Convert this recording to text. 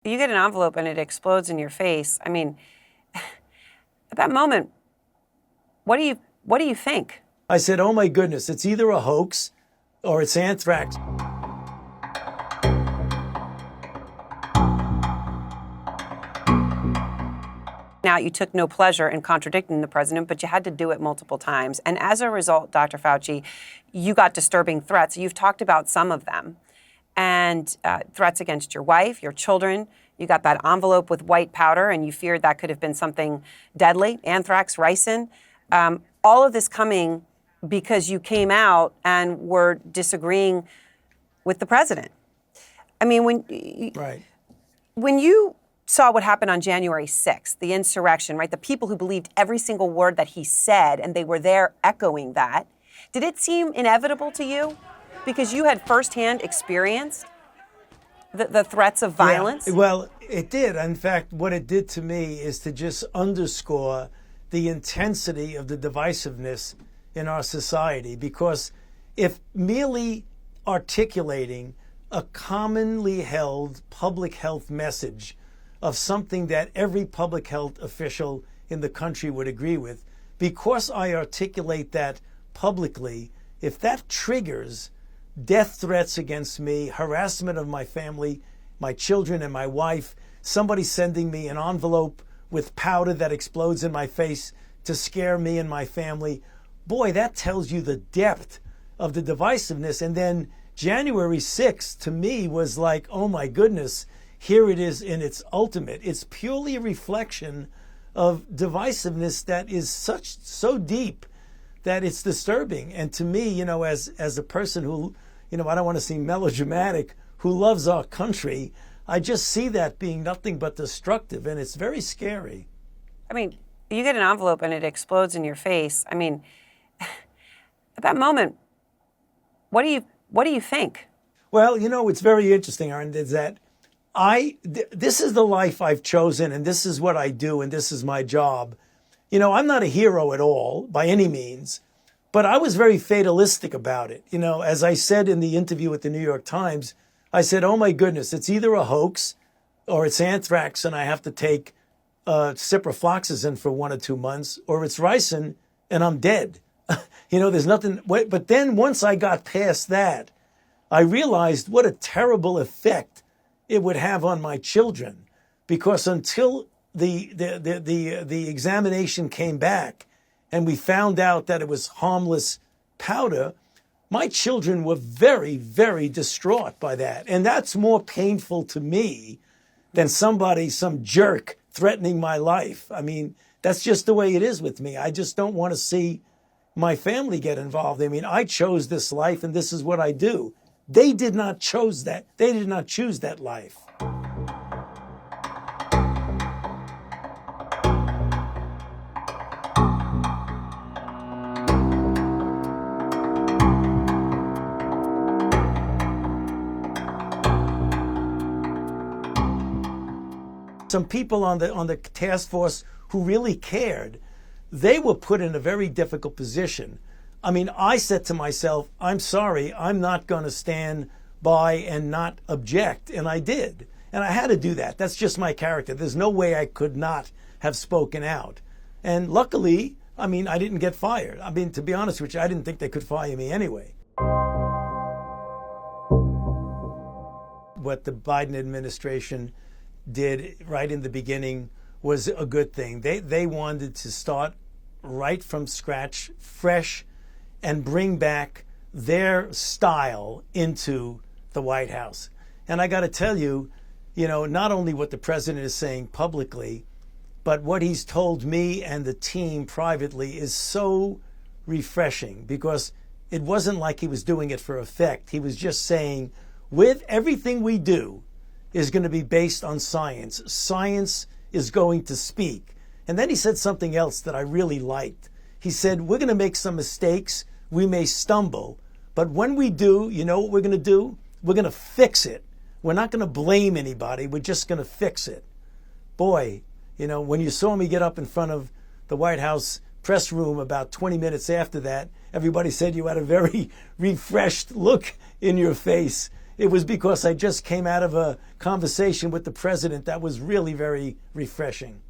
You get an envelope and it explodes in your face. I mean, at that moment, what do you think? I said, oh my goodness, it's either a hoax or it's anthrax. Now, you took no pleasure in contradicting the president, but you had to do it multiple times. And as a result, Dr. Fauci, you got disturbing threats. You've talked about some of them. And threats against your wife, your children. You got that envelope with white powder, and you feared that could have been something deadly, anthrax, ricin. All of this coming because you came out and were disagreeing with the president. I mean, when you saw what happened on January 6th, the insurrection, right? The people who believed every single word that he said, and they were there echoing that. Did it seem inevitable to you? Because you had firsthand experienced the threats of violence? Yeah, well, it did. In fact, what it did to me is to just underscore the intensity of the divisiveness in our society. Because if merely articulating a commonly held public health message of something that every public health official in the country would agree with, because I articulate that publicly, if that triggers death threats against me, harassment of my family, my children and my wife, somebody sending me an envelope with powder that explodes in my face to scare me and my family, boy, that tells you the depth of the divisiveness. And then January 6th to me was like, oh my goodness, here it is in its ultimate. It's purely a reflection of divisiveness that is so deep that it's disturbing. And to me, as a person who, I don't want to seem melodramatic, who loves our country, I just see that being nothing but destructive, and it's very scary. I mean, you get an envelope and it explodes in your face. I mean, at that moment, what do you think? Well, it's very interesting, Aaron, is that this is the life I've chosen, and this is what I do, and this is my job. I'm not a hero at all by any means, but I was very fatalistic about it. As I said in the interview with the New York Times, I said, oh my goodness, it's either a hoax or it's anthrax and I have to take ciprofloxacin for 1 or 2 months, or it's ricin and I'm dead. There's nothing. But then once I got past that, I realized what a terrible effect it would have on my children, because until the examination came back and we found out that it was harmless powder, my children were very, very distraught by that. And that's more painful to me than some jerk threatening my life. I mean, that's just the way it is with me. I just don't want to see my family get involved. I mean, I chose this life and this is what I do. They did not choose that. They did not choose that life. Some people on the task force who really cared, they were put in a very difficult position. I mean, I said to myself, I'm sorry, I'm not going to stand by and not object. And I did. And I had to do that. That's just my character. There's no way I could not have spoken out. And luckily, I mean, I didn't get fired. I mean, to be honest with you, I didn't think they could fire me anyway. What the Biden administration did right in the beginning was a good thing. They wanted to start right from scratch, fresh, and bring back their style into the White House. And I got to tell you, not only what the president is saying publicly, but what he's told me and the team privately is so refreshing, because it wasn't like he was doing it for effect. He was just saying, with everything we do is going to be based on science. Science is going to speak. And then he said something else that I really liked. He said, we're going to make some mistakes. We may stumble. But when we do, you know what we're going to do? We're going to fix it. We're not going to blame anybody. We're just going to fix it. Boy, when you saw me get up in front of the White House press room about 20 minutes after that, everybody said you had a very refreshed look in your face. it was because I just came out of a conversation with the president that was really very refreshing.